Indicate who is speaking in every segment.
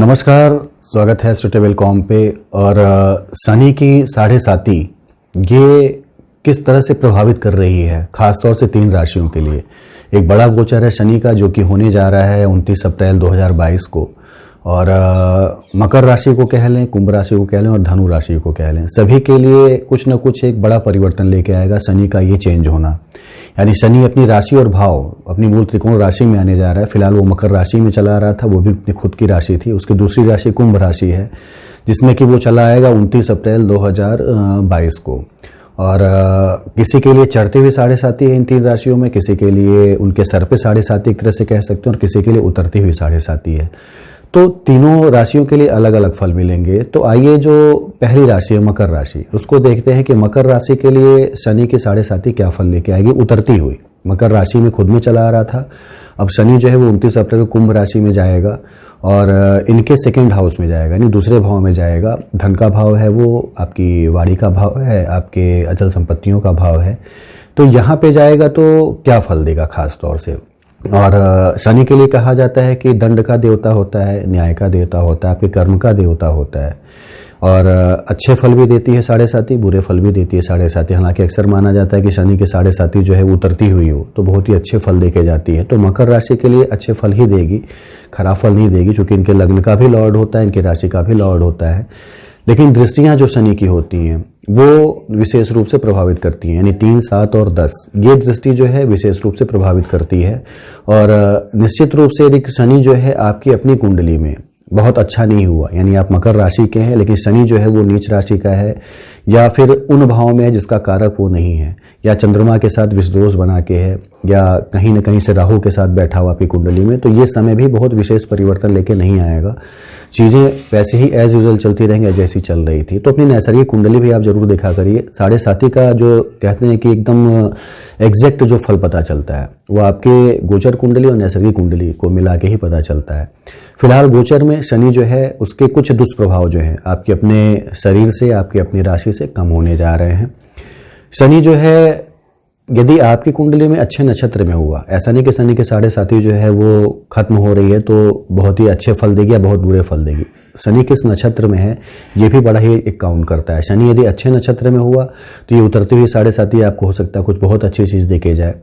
Speaker 1: नमस्कार, स्वागत है एस्ट्रोटेबल.com पे। और शनि की 7.5 ये किस तरह से प्रभावित कर रही है, खासतौर से 3 राशियों के लिए। एक बड़ा गोचर है शनि का जो कि होने जा रहा है 29 अप्रैल 2022 को। और मकर राशि को कह लें, कुंभ राशि को कह लें और धनु राशि को कह लें, सभी के लिए कुछ न कुछ एक बड़ा परिवर्तन लेके आएगा शनि का ये चेंज होना। यानी शनि अपनी राशि और भाव अपनी मूल त्रिकोण राशि में आने जा रहा है। फिलहाल वो मकर राशि में चला रहा था, वो भी अपनी खुद की राशि थी। उसकी दूसरी राशि कुंभ राशि है जिसमें कि वो चला आएगा 29 अप्रैल 2022 को। और किसी के लिए चढ़ती हुई 7.5 है इन 3 राशियों में, किसी के लिए उनके सर पे 7.5 एक तरह से कह सकते हैं, और किसी के लिए उतरती हुई 7.5 है। तो तीनों राशियों के लिए अलग अलग फल मिलेंगे। तो आइए जो पहली राशि है मकर राशि, उसको देखते हैं कि मकर राशि के लिए शनि की 7.5 क्या फल लेके आएगी उतरती हुई। मकर राशि में खुद में चला आ रहा था, अब शनि जो है वो 29 अप्रैल को कुंभ राशि में जाएगा और इनके सेकंड हाउस में जाएगा, यानी दूसरे भाव में जाएगा। धन का भाव है वो, आपकी वाणी का भाव है, आपके अचल संपत्तियों का भाव है। तो यहाँ पे जाएगा तो क्या फल देगा खास तौर से। और शनि के लिए कहा जाता है कि दंड का देवता होता है, न्याय का देवता होता है, आपके कर्म का देवता होता है। और अच्छे फल भी देती है 7.5, बुरे फल भी देती है 7.5। हालांकि अक्सर माना जाता है कि शनि की 7.5 जो है वो उतरती हुई हो तो बहुत ही अच्छे फल देके जाती है। तो मकर राशि के लिए अच्छे फल ही देगी, खराब फल नहीं देगी, क्योंकि इनके लग्न का भी लॉर्ड होता है, इनकी राशि का भी लॉर्ड होता है। लेकिन दृष्टियां जो शनि की होती हैं वो विशेष रूप से प्रभावित करती हैं, यानी 3, 7 और 10 ये दृष्टि जो है विशेष रूप से प्रभावित करती है। और निश्चित रूप से यदि शनि जो है आपकी अपनी कुंडली में बहुत अच्छा नहीं हुआ, यानी आप मकर राशि के हैं लेकिन शनि जो है वो नीच राशि का है, या फिर उन भाव में है जिसका कारक वो नहीं है, या चंद्रमा के साथ विषदोष बना के है, या कहीं न कहीं से राहु के साथ बैठा हुआ आपकी कुंडली में, तो ये समय भी बहुत विशेष परिवर्तन लेके नहीं आएगा। चीज़ें वैसे ही एज यूजुअल चलती रहेंगी जैसी चल रही थी। तो अपनी नैसर्गिक कुंडली भी आप जरूर देखा करिए। 7.5 का जो कहते हैं कि एकदम एग्जैक्ट जो फल पता चलता है वो आपके गोचर कुंडली और नैसर्गिक कुंडली को मिला के ही पता चलता है। फिलहाल गोचर में शनि जो है उसके कुछ दुष्प्रभाव जो हैं आपके अपने शरीर से, आपकी अपनी राशि से कम होने जा रहे हैं। शनि जो है यदि आपकी कुंडली में अच्छे नक्षत्र में हुआ, ऐसा नहीं कि शनि के 7.5 जो है वो खत्म हो रही है तो बहुत ही अच्छे फल देगी या बहुत बुरे फल देगी। शनि किस नक्षत्र में है ये भी बड़ा ही एक काउंट करता है। शनि यदि अच्छे नक्षत्र में हुआ तो ये उतरती हुई 7.5 आपको हो सकता है कुछ बहुत अच्छी चीज़ देके जाए।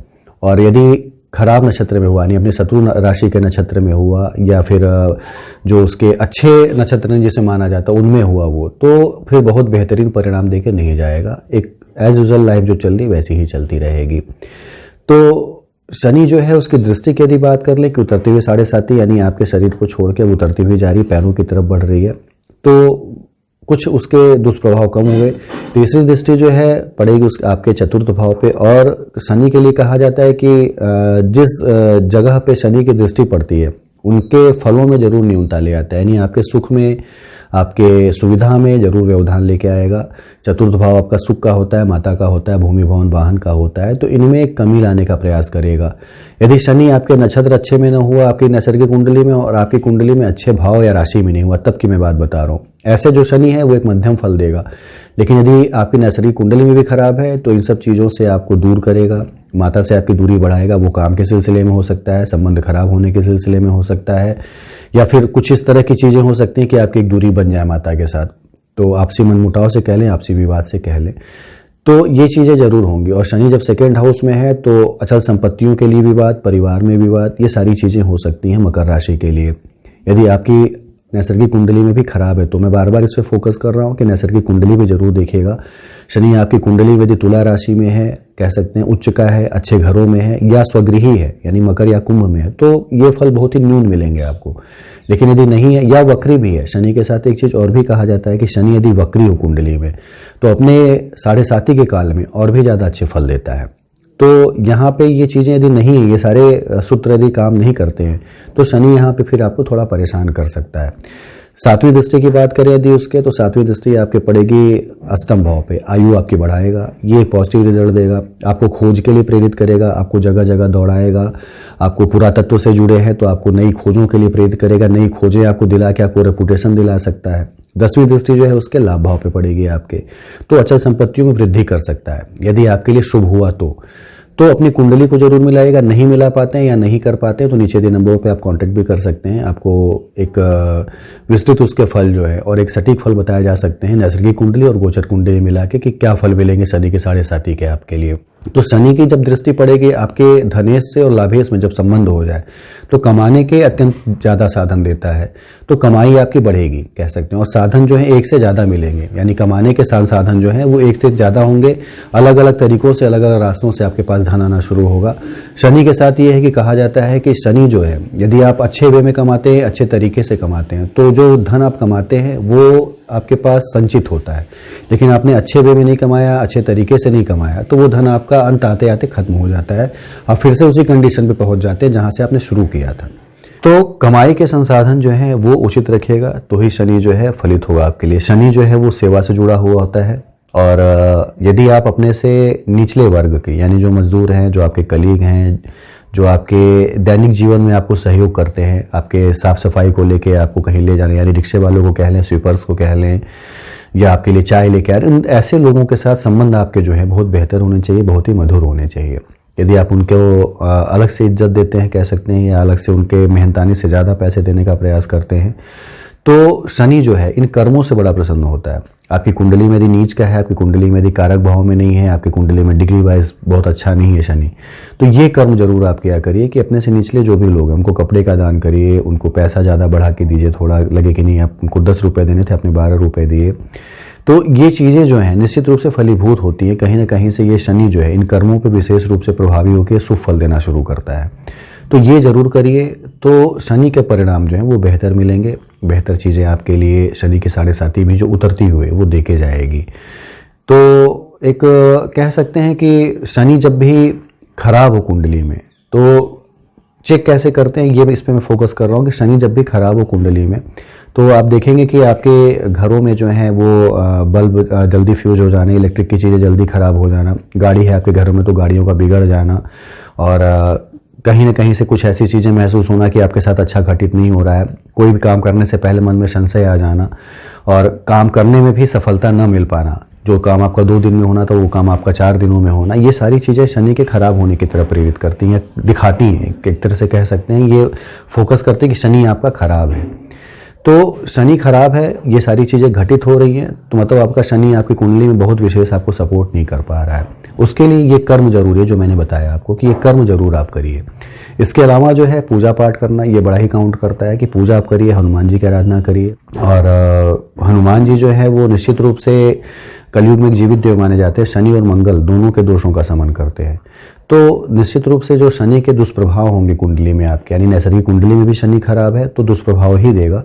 Speaker 1: और यदि खराब नक्षत्र में हुआ, यानी अपने शत्रु राशि के नक्षत्र में हुआ, या फिर जो उसके अच्छे नक्षत्र जिसे माना जाता है उनमें हुआ वो, तो फिर बहुत बेहतरीन परिणाम देके नहीं जाएगा। एक एज यूजुअल लाइफ जो चल रही वैसी ही चलती रहेगी। तो शनि जो है उसकी दृष्टि की यदि बात कर ले कि उतरती हुई 7.5, यानी आपके शरीर को छोड़ के उतरती हुई जा रही, पैरों की तरफ बढ़ रही है, तो कुछ उसके दुष्प्रभाव कम हुए। तीसरी दृष्टि जो है पड़ेगी उस आपके चतुर्थ भाव पे। और शनि के लिए कहा जाता है कि जिस जगह पे शनि की दृष्टि पड़ती है उनके फलों में जरूर न्यूनता ले आता है, यानी आपके सुख में, आपके सुविधा में जरूर व्यवधान लेके आएगा। चतुर्थ भाव आपका सुख का होता है, माता का होता है, भूमि भवन वाहन का होता है, तो इनमें एक कमी लाने का प्रयास करेगा। यदि शनि आपके नक्षत्र अच्छे में न हुआ आपकी नैसर्गिक कुंडली में, और आपकी कुंडली में अच्छे भाव या राशि में नहीं हुआ, तब की मैं बात बता रहा हूँ, ऐसे जो शनि है वो एक मध्यम फल देगा। लेकिन यदि आपकी नैसर्गिक कुंडली में भी खराब है तो इन सब चीज़ों से आपको दूर करेगा, माता से आपकी दूरी बढ़ाएगा। वो काम के सिलसिले में हो सकता है, संबंध खराब होने के सिलसिले में हो सकता है, या फिर कुछ इस तरह की चीज़ें हो सकती हैं कि आपकी एक दूरी बन जाए माता के साथ। तो आपसी मनमुटाव से कह लें, आपसी विवाद से कह लें, तो ये चीज़ें जरूर होंगी। और शनि जब सेकेंड हाउस में है तो अचल संपत्तियों के लिए विवाद, परिवार में विवाद, ये सारी चीज़ें हो सकती हैं मकर राशि के लिए। यदि आपकी नैसर्गिक कुंडली में भी खराब है, तो मैं बार बार इस पर फोकस कर रहा हूँ कि नैसर्गिक कुंडली भी जरूर देखिएगा। शनि आपकी कुंडली यदि तुला राशि में है, कह सकते हैं उच्च का है, अच्छे घरों में है, या स्वगृही है यानी मकर या कुंभ में है, तो ये फल बहुत ही न्यून मिलेंगे आपको। लेकिन यदि नहीं है या वक्री भी है, शनि के साथ एक चीज़ और भी कहा जाता है कि शनि यदि वक्री हो कुंडली में तो अपने 7.5 के काल में और भी ज़्यादा अच्छे फल देता है। तो यहाँ पे ये चीज़ें यदि नहीं, ये सारे सूत्र यदि काम नहीं करते हैं तो शनि यहाँ पे फिर आपको थोड़ा परेशान कर सकता है। 7वीं दृष्टि की बात करें यदि उसके, तो 7वीं दृष्टि आपके पड़ेगी अष्टम भाव पे, आयु आपकी बढ़ाएगा, ये एक पॉजिटिव रिजल्ट देगा। आपको खोज के लिए प्रेरित करेगा, आपको जगह जगह दौड़ाएगा। आपको पुरातत्व से जुड़े हैं तो आपको नई खोजों के लिए प्रेरित करेगा, नई खोजें आपको दिला के आपको रेपुटेशन दिला सकता है। 10वीं दृष्टि जो है उसके लाभ भाव पे पड़ेगी आपके, तो अचल संपत्तियों में वृद्धि कर सकता है यदि आपके लिए शुभ हुआ तो अपनी कुंडली को जरूर मिलाइएगा। नहीं मिला पाते हैं या नहीं कर पाते हैं तो नीचे दिए नंबरों पे आप कांटेक्ट भी कर सकते हैं। आपको एक विस्तृत उसके फल जो है और एक सटीक फल बताए जा सकते हैं नैसर्गिक कुंडली और गोचर कुंडली मिला के कि क्या फल मिलेंगे शनि के 7.5 के आपके लिए। तो शनि की जब दृष्टि पड़ेगी आपके धनेश से और लाभेश में जब संबंध हो जाए तो कमाने के अत्यंत ज़्यादा साधन देता है। तो कमाई आपकी बढ़ेगी कह सकते हैं, और साधन जो है एक से ज़्यादा मिलेंगे, यानी कमाने के साधन जो है वो एक से ज़्यादा होंगे। अलग अलग तरीकों से अलग अलग रास्तों से आपके पास धन आना शुरू होगा। शनि के साथ ये है कि कहा जाता है कि शनि जो है यदि आप अच्छे वे में कमाते हैं, अच्छे तरीके से कमाते हैं तो जो धन आप कमाते हैं वो आपके पास संचित होता है। लेकिन आपने अच्छे वे में नहीं कमाया, अच्छे तरीके से नहीं कमाया तो वो धन आपका अंत आते आते खत्म हो जाता है। आप फिर से उसी कंडीशन पे पहुंच जाते हैं जहां से आपने शुरू किया था। तो कमाई के संसाधन जो है वो उचित रखिएगा तो ही शनि जो है फलित होगा आपके लिए। शनि जो है वो सेवा से जुड़ा हुआ होता है, और यदि आप अपने से निचले वर्ग के यानी जो मजदूर हैं, जो आपके कलीग हैं, जो आपके दैनिक जीवन में आपको सहयोग करते हैं, आपके साफ सफाई को लेके आपको कहीं ले जाने, यानी रिक्शे वालों को कह लें, स्वीपर्स को कह लें, या आपके लिए चाय लेके आ रहे हैं, ऐसे लोगों के साथ संबंध आपके जो है बहुत बेहतर होने चाहिए, बहुत ही मधुर होने चाहिए। यदि आप उनको अलग से इज्जत देते हैं कह सकते हैं, या अलग से उनके मेहनतानी से ज़्यादा पैसे देने का प्रयास करते हैं तो शनि जो है इन कर्मों से बड़ा प्रसन्न होता है। आपकी कुंडली में यदि नीच का है, आपकी कुंडली में यदि कारक भाव में नहीं है, आपकी कुंडली में डिग्री वाइज बहुत अच्छा नहीं है शनि, तो ये कर्म जरूर आप क्या करिए कि अपने से निचले जो भी लोग हैं उनको कपड़े का दान करिए, उनको पैसा ज़्यादा बढ़ा के दीजिए। थोड़ा लगे कि नहीं आप उनको 10 रुपये देने थे, आपने 12 रुपये दिए। तो ये चीज़ें जो हैं निश्चित रूप से फलीभूत होती हैं। कहीं ना कहीं से ये शनि जो है इन कर्मों पर विशेष रूप से प्रभावी होकर शुभ फल देना शुरू करता है। तो ये जरूर करिए तो शनि के परिणाम जो हैं वो बेहतर मिलेंगे। बेहतर चीज़ें आपके लिए शनि के 7.5 भी जो उतरती हुए वो देके जाएगी। तो एक कह सकते हैं कि शनि जब भी खराब हो कुंडली में तो चेक कैसे करते हैं, ये इस पर मैं फोकस कर रहा हूँ कि शनि जब भी खराब हो कुंडली में तो आप देखेंगे कि आपके घरों में जो है वो बल्ब जल्दी फ्यूज हो जाना, इलेक्ट्रिक की चीज़ें जल्दी ख़राब हो जाना, गाड़ी है आपके घरों में तो गाड़ियों का बिगड़ जाना, और कहीं ना कहीं से कुछ ऐसी चीज़ें महसूस होना कि आपके साथ अच्छा घटित नहीं हो रहा है। कोई भी काम करने से पहले मन में संशय आ जाना, और काम करने में भी सफलता न मिल पाना। जो काम आपका 2 दिन में होना था वो काम आपका 4 दिनों में होना, ये सारी चीज़ें शनि के खराब होने की तरफ प्रेरित करती हैं, दिखाती हैं। एक तरह से कह सकते हैं ये फोकस करते हैं कि शनि आपका खराब है। तो शनि खराब है, ये सारी चीज़ें घटित हो रही हैं तो मतलब आपका शनि आपकी कुंडली में बहुत विशेष आपको सपोर्ट नहीं कर पा रहा है। उसके लिए ये कर्म जरूरी है जो मैंने बताया आपको कि ये कर्म जरूर आप करिए। इसके अलावा जो है पूजा पाठ करना ये बड़ा ही काउंट करता है कि पूजा आप करिए, हनुमान जी की आराधना करिए। और हनुमान जी जो है वो निश्चित रूप से कलयुग में एक जीवित देव माने जाते हैं। शनि और मंगल दोनों के दोषों का शमन करते हैं। तो निश्चित रूप से जो शनि के दुष्प्रभाव होंगे कुंडली में आपके, यानी नैसर्गिक कुंडली में भी शनि खराब है तो दुष्प्रभाव ही देगा,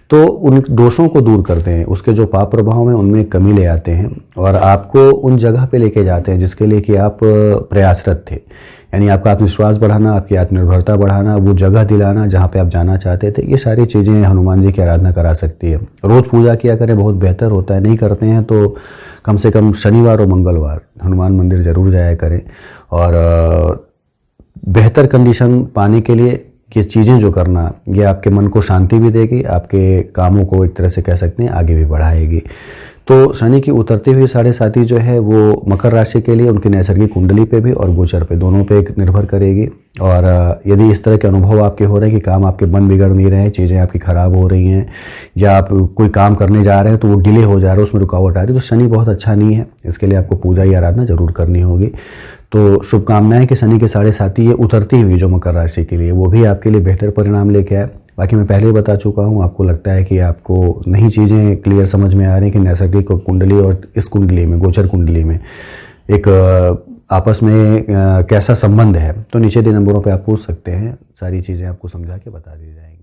Speaker 1: तो उन दोषों को दूर करते हैं, उसके जो पाप प्रभाव हैं उनमें कमी ले आते हैं और आपको उन जगह पे लेके जाते हैं जिसके लिए कि आप प्रयासरत थे। यानी आपका आत्मविश्वास बढ़ाना, आपकी आत्मनिर्भरता बढ़ाना, वो जगह दिलाना जहाँ पे आप जाना चाहते थे, ये सारी चीज़ें हनुमान जी की आराधना करा सकती है। रोज़ पूजा किया करें, बहुत बेहतर होता है। नहीं करते हैं तो कम से कम शनिवार और मंगलवार हनुमान मंदिर जरूर जाया करें। और बेहतर कंडीशन पाने के लिए ये चीज़ें जो करना, ये आपके मन को शांति भी देगी, आपके कामों को एक तरह से कह सकते हैं आगे भी बढ़ाएगी। तो शनि की उतरती हुई 7.5 जो है वो मकर राशि के लिए उनकी नैसर्गिक कुंडली पे भी और गोचर पे दोनों पे निर्भर करेगी। और यदि इस तरह के अनुभव आपके हो रहे हैं कि काम आपके बन बिगड़ नहीं रहे हैं, चीज़ें आपकी ख़राब हो रही हैं, या आप कोई काम करने जा रहे हैं तो वो डिले हो जा रहा है, उसमें रुकावट आ रही है, तो शनि बहुत अच्छा नहीं है। इसके लिए आपको पूजा या आराधना जरूर करनी होगी। तो शुभकामनाएं कि शनि के 7.5 ये उतरती हुई जो मकर राशि के लिए वो भी आपके लिए बेहतर परिणाम लेके आए। बाकी मैं पहले ही बता चुका हूँ, आपको लगता है कि आपको नई चीज़ें क्लियर समझ में आ रही हैं कि नैसर्गिक कुंडली और इस कुंडली में, गोचर कुंडली में एक आपस में कैसा संबंध है, तो नीचे दिए नंबरों पे आप पूछ सकते हैं, सारी चीज़ें आपको समझा के बता दी जाएंगी।